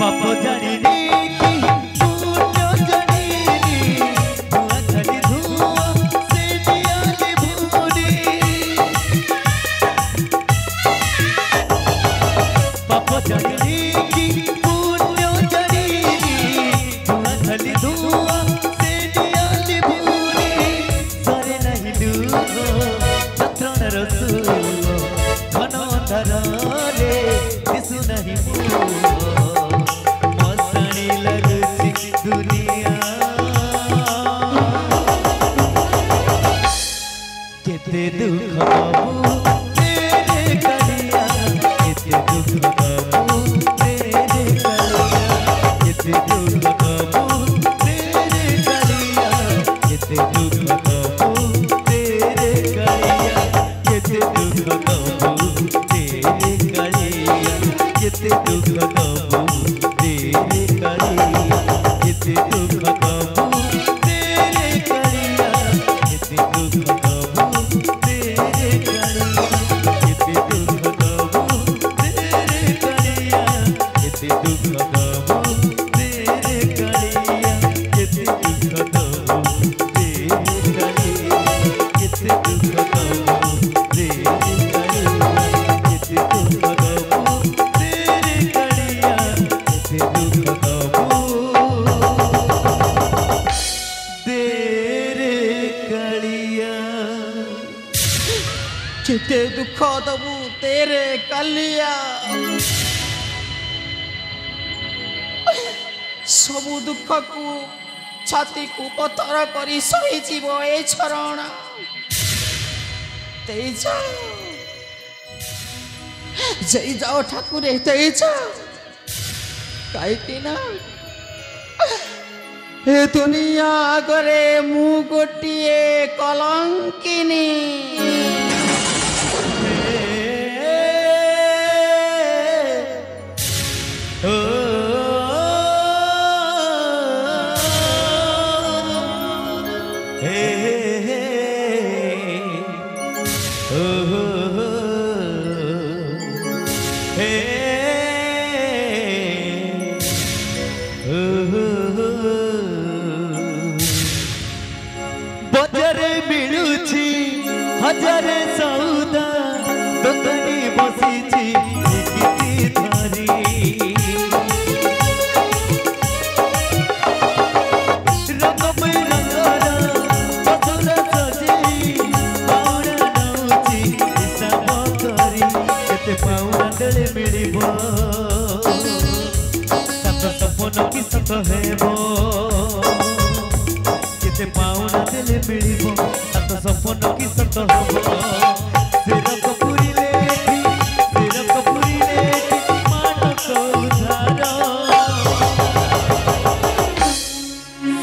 पाप जानी की पुण्य जानी धुआं खाली धुआं से जियाले भूरी पाप जानी की पुण्य जानी धुआं खाली धुआं से जियाले भूरी सरे नहीं डूबो पत्थर रसूल घन अंधारे दिसु नहीं मसाणी लगुची दुनिया केते दुख बाबू तेरे कलिया केते दुख बाबू तेरे कलिया केते दुख बाबू तेरे कलिया केते दुख बाबू तेरे कलिया केते दुख बाबू तेरे कलिया केते दुख बाबू तेरे कलिया केते दुख बाबू तेरे कलिया केते दुख बाबू तेरे कलिया केते दुख बाबू तेरे कलिया केते दुख बाबू तेरे कलिया केते दुख बाबू तेरे कलिया केते दुख बाबू तेरे कलिया केते दुख बाबू तेरे कलिया केते दुख बाबू तेरे कलिया केते दुख दबू तेरे कलिया सबु दुख को छाती को पत्थर करी सही जीव ए चरण जई जाओ ठाकुर कहीं ना हे दुनिया आगरे मु गोटिए कलंकिनी बजारे मिलुची हजारे सौदा दोकानी बसीची निकिती धरी रंग पे रंगर बसर सजेई पाउना नौची हिसाब करी केते पाउना देले मिलिबो सात सपन की सत हेबो केते पाउना देले मिलिबो सात सपन की सत हेबो सिर कपुरी लेठी मानस उधार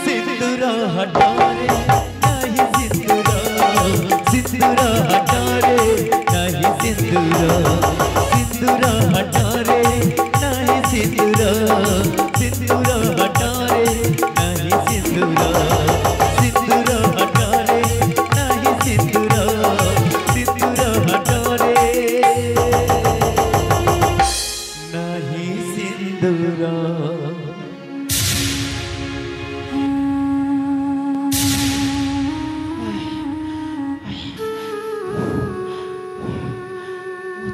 सिंदूर हटारे नहीं सिंदूर हटारे नहीं सिंदूर हटारे नहीं सिंदूर हटारे नहीं सिंदूर हटारे नहीं सिंदूर हटारे नहीं सिंदूर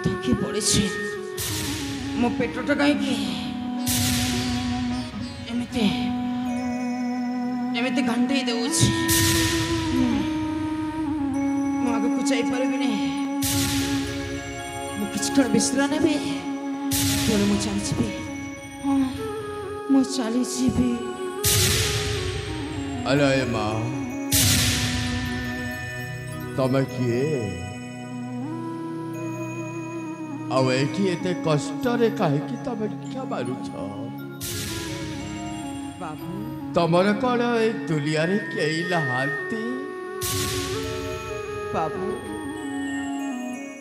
थकी पड़ी मो पेटटा कहीं एमती घंटे दूसरी आगे को जापारि कि विश्राम ने चली हाँ चली अरे माँ तमें किए आठी एत कष्ट कहीं क्या मारुछ तमर कौन ए दुनिया रे कई नहांती बाबू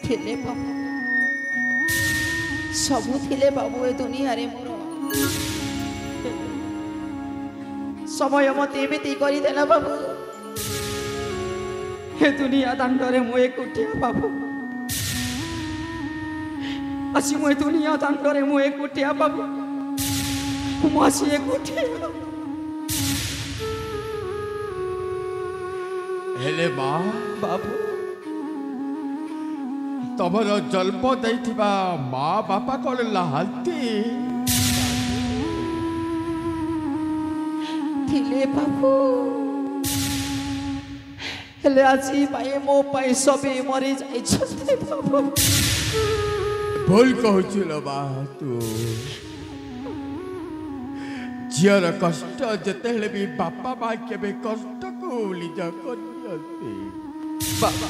थिले बाबू सबू थिले बाबू ए दुनिया रे मोर समय मत एमती करदेला बाबू हे दुनिया दांडरे मु एकुटिया बाबू अच्छी मु दुनिया दांडरे मु एकुटिया बाबू ମୁଁ ଆସି ଏକୁଟିଆ ହେଲେ ମା ବାବୁ ତମର ଜନ୍ମ ଦେଇଥିବା ମା ବାପା କଣ ନାହାନ୍ତି? ଥିଲେ ବାବୁ ହେଲେ ଆଜି ପାଇଁ ମୋ ପାଇଁ ସବେ ମରି ଯାଇଛନ୍ତି ବାବୁ। ଭୁଲ କହୁଛୁ ଲୋ ମା ତୁ। ଝିଅର କଷ୍ଟ ଯେତେବେଳେ ବି ବାପା ମା କେବେ କଷ୍ଟକୁ ନିଜ କରିନିଅନ୍ତି। ବାବା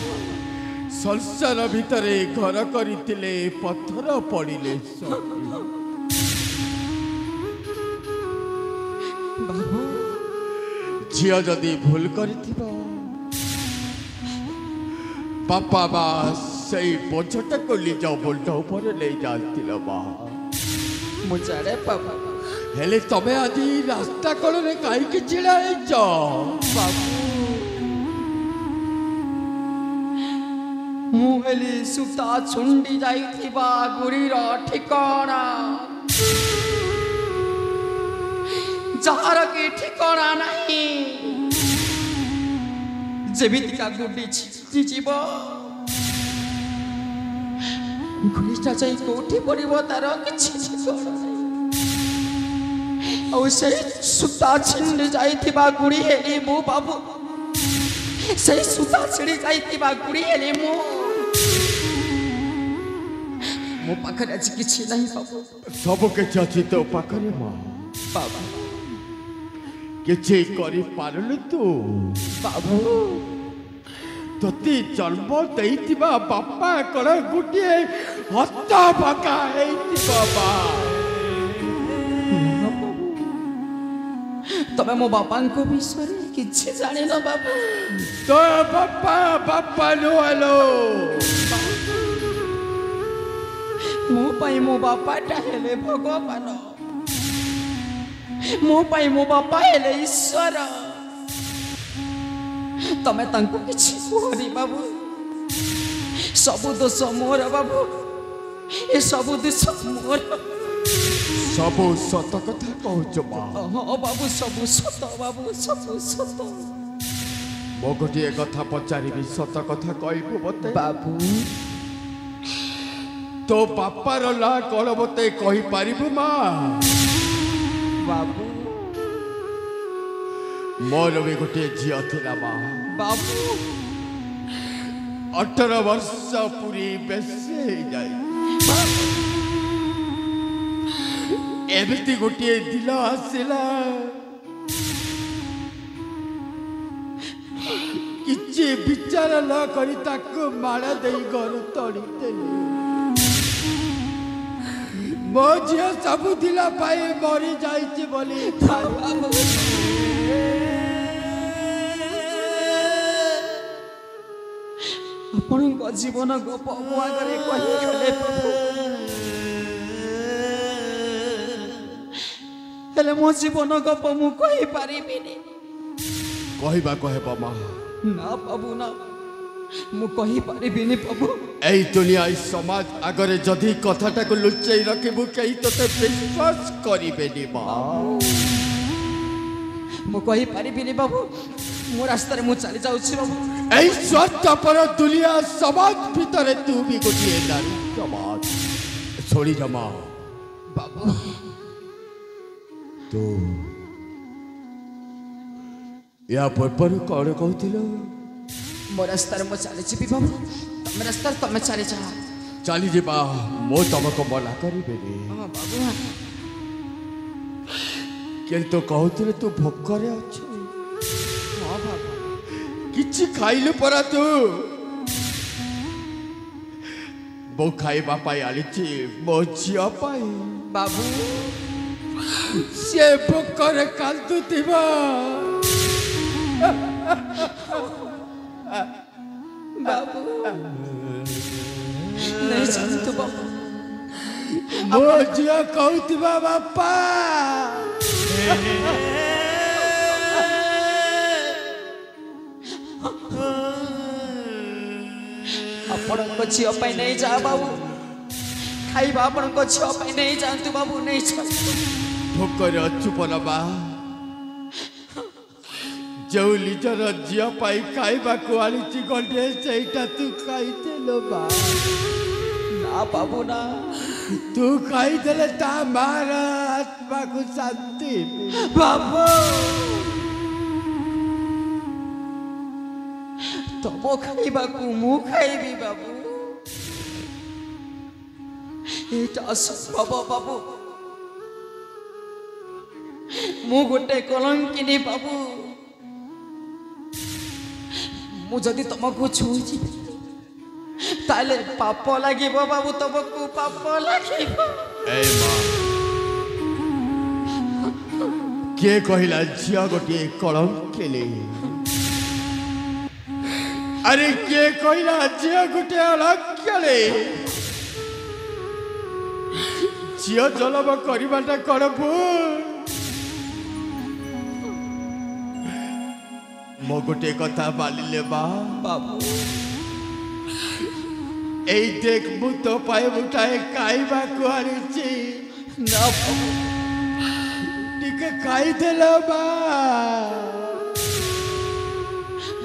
ସଂସାର ଭିତରେ ଘର କରିଥିଲେ ପଥର ପଡ଼ିଲେ ବାବୁ ଝିଅ ଯଦି ଭୁଲ କରିଥିବ ବାପା ମା ସେଇ ବୋଝଟାକୁ ନିଜ ମୁଣ୍ଡ ଉପରେ ନେଇ ଯାଆନ୍ତି ଲୋ ମା। ମୁଁ ଜାଣେ ବାବା ହେଲେ ତମେ ଆଜି ରାସ୍ତା କଡ଼ରେ କାହିଁକି ଛିଡ଼ା ହେଇଛ? ବାବୁ ମୁଁ ହେଲି ସୂତା ଛୁଣ୍ଡି ଯାଇଥିବା ଗୁଡ଼ିର ଠିକଣା ଯାହାର କି ଠିକଣା ନାହିଁ। ଯେମିତିକା ଗୁଡ଼ି ଛିଟିଯିବ ଗୁଡ଼ିଟା ଯାଇ କୋଉଠି ପଡ଼ିବ ତାର କିଛି ଠିକଣା ନାହିଁ। ଆଉ ସେଇ ସୂତା ଛିଣ୍ଡି ଯାଇଥିବା ଗୁଡ଼ି ହେଲି ମୁଁ ବାବୁ। ସେଇ ସୂତା ଛିଣ୍ଡି ଯାଇଥିବା ଗୁଡ଼ି ହେଲି ମୁଁ। ମୋ ପାଖରେ ଆଜି କିଛି ନାହିଁ ବାବୁ। ସବୁ କିଛି ଅଛି ତୋ ପାଖରେ ମା। ବାବୁ କିଛି କରିପାରୁନି ତୁ ବାବୁ ତୋତେ ଜନ୍ମ ଦେଇଥିବା ବାପା କଣ ଗୋଟିଏ ହତା ପକା ହେଇଥିବ ମା। ତମେ ମୋ ବାପାଙ୍କ ବିଷୟରେ କିଛି ଜାଣିନ ବାବୁ। ତୋ ବାପା ବାପା ନୁହଲୋ। ମୋ ପାଇଁ ମୋ ବାପାଟା ହେଲେ ଭଗବାନ। ମୋ ପାଇଁ ମୋ ବାପା ହେଲେ ଈଶ୍ୱର। ତମେ ତାଙ୍କୁ କିଛି କୁହନି ବାବୁ। ସବୁ ଦୋଷ ମୋର ବାବୁ। ଏ ସବୁ ଦୋଷ ମୋର। ସବୁ ସତ କଥା କହୁଛ ମା। ହଁ ବାବୁ ସବୁ ସତ ବାବୁ ସବୁ ସତ। ମୁଁ ଗୋଟିଏ କଥା ପଚାରିବି ସତ କଥା କହିବୁ ମତେ? ବାବୁ ତୋ ବାପାର ନାଁ କଣ ମତେ କହିପାରିବୁ ମା? ବାବୁ ମୋର ବି ଗୋଟିଏ ଝିଅ ଥିଲା ମା। ବାବୁ 18 ବର୍ଷ ପୁରୀ ବେଶୀ ହେଇଯାଏ। ଏମିତି ଗୋଟିଏ ଦିନ ଆସିଲା କିଛି ବିଚାର ନ କରି ତାକୁ ମାଡ଼ ଦେଇ ଘର ତଳିଦେଲି। ମୋ ଝିଅ ସବୁଦିନ ପାଇଁ ମରି ଯାଇଛି ବୋଲି ଆପଣଙ୍କ ଜୀବନ ଗପ ମୋ ଆଗରେ କହିଗଲେ ହେଲେ ମୋ ଜୀବନ ଗପ ମୁଁ କହିପାରିବିନି। କହିବାକୁ ହେବ ମା। ନା ବାବୁ ନା ମୁଁ କହିପାରିବିନି ବାବୁ। এই দুনিয়া এই সমাজ আগরে যদি কথাটাকে লুচাই রাখিবু কেই তোতে বিশ্বাস করিবেনি মা। ମୁଁ କହିପାରିବିନି ବାବୁ। ମୋ ରାସ୍ତାରେ ମୁଁ ଚାଲି ଯାଉଛି ବାବୁ। এই স্বার্থপর দুনিয়া সমাজ ভিতরে তুমি গোটিয়ে নারী সমাজ ছড়ি জমা ବାବୁ তো ইয়া পরপর কଣ কହୁଥିଲ? ମୋ ରାସ୍ତାରେ ମୁଁ ଚାଲିଯିବି ବାବୁ। ତମେ ରାସ୍ତାରେ ତମେ ଚାଲିଯାଅ। ଚାଲି ଯିବା ମୁଁ ତମକୁ ମନା କରିବିନି ହଁ ବାବୁ କିନ୍ତୁ କହୁଥିଲେ ତୁ ଭୋକରେ ଅଛୁ। ହଁ ବାବୁ କିଛି ଖାଇଲୁ ପରା ତୁ? ମୁଁ ଖାଇବା ପାଇଁ ଆଣିଛି ମୋ ଝିଅ ପାଇଁ। ବାବୁ ସେ ଭୋକରେ କାନ୍ଦୁଥିବ। ବାବୁ ନେଇ ଯାଆନ୍ତୁ ବାବୁ। ମୋ ଝିଅ କହୁଥିବା ବାପା ଆପଣଙ୍କ ଝିଅ ପାଇଁ ନେଇ ଯାଅ ବାବୁ। ଖାଇବା ଆପଣଙ୍କ ଝିଅ ପାଇଁ ନେଇ ଯାଆନ୍ତୁ ବାବୁ ନେଇ ଯାଆନ୍ତୁ। ଭୋକରେ ଅଛୁ ପଲବା ଯେଉଁ ନିଜର ଝିଅ ପାଇଁ ଖାଇବାକୁ ଆଣିଛି ଗଣ୍ଡିଏ ସେଇଟା ତୁ ଖାଇଦେଲ ବା ନା ବାବୁ ନା ତୁ ଖାଇଦେଲେ ତା ମାର ଆତ୍ମାକୁ ଶାନ୍ତି ବାବୁ ତମ ଖାଇବାକୁ ମୁଁ ଖାଇବି ବାବୁ ଏଇଟା ଅସମ୍ଭବ ବାବୁ ମୁଁ ଗୋଟେ କଲଙ୍କିନୀ ବାବୁ ମୁଁ ଯଦି ତମକୁ ଛୁଇଁଛି ତାହେଲେ ପାପ ଲାଗିବ ବାବୁ ତମକୁ ପାପ ଲାଗିବ କିଏ କହିଲା ଝିଅ ଗୋଟିଏ କଳଙ୍କିନୀ अरे किए कहला झील गोटे अलक्ष्य झील जलम करवाटा कौन मो गोटे कथा बालिले बाबू ए देख मु तो पाए मुठाए खाइबा को आनिछि ना बाबू टिके खाई देलो बा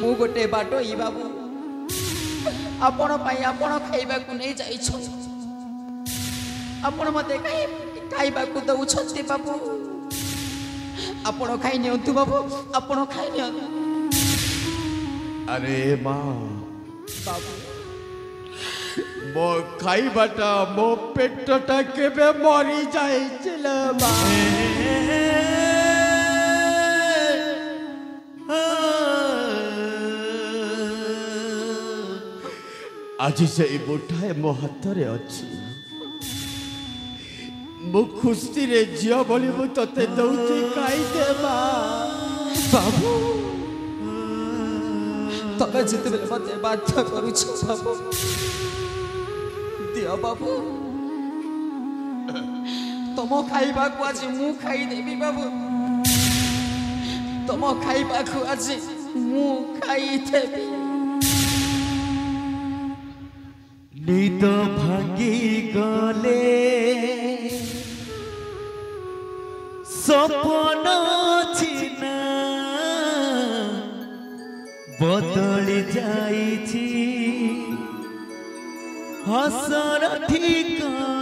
मु गोटे बाटो ई बाबू आपण पाई आपण खाइबा को नहीं जाई छ आपण मते खाइबा को दउछंती बाबू आपण खाई नियंतु बाबू आपण खाई नियंतु अरे मां बाबू मो खाइबाटा मो पेटटा केबे मरी जाई छिल बा आज से बुढ़ाए मो हाथ रे अच्छी मु खुशी रे झियो बोली मु तते दउची खाई देबा बाबू तबे जिते बेले मते बाध्य करू छ बाबू दिया बाबू तम खाइबा को आज मु खाई देबी बाबू तम खाइबा को आज मु खाई देबी निद भांगी गले सपन चिना बदली जाइछि हसर ठिकाना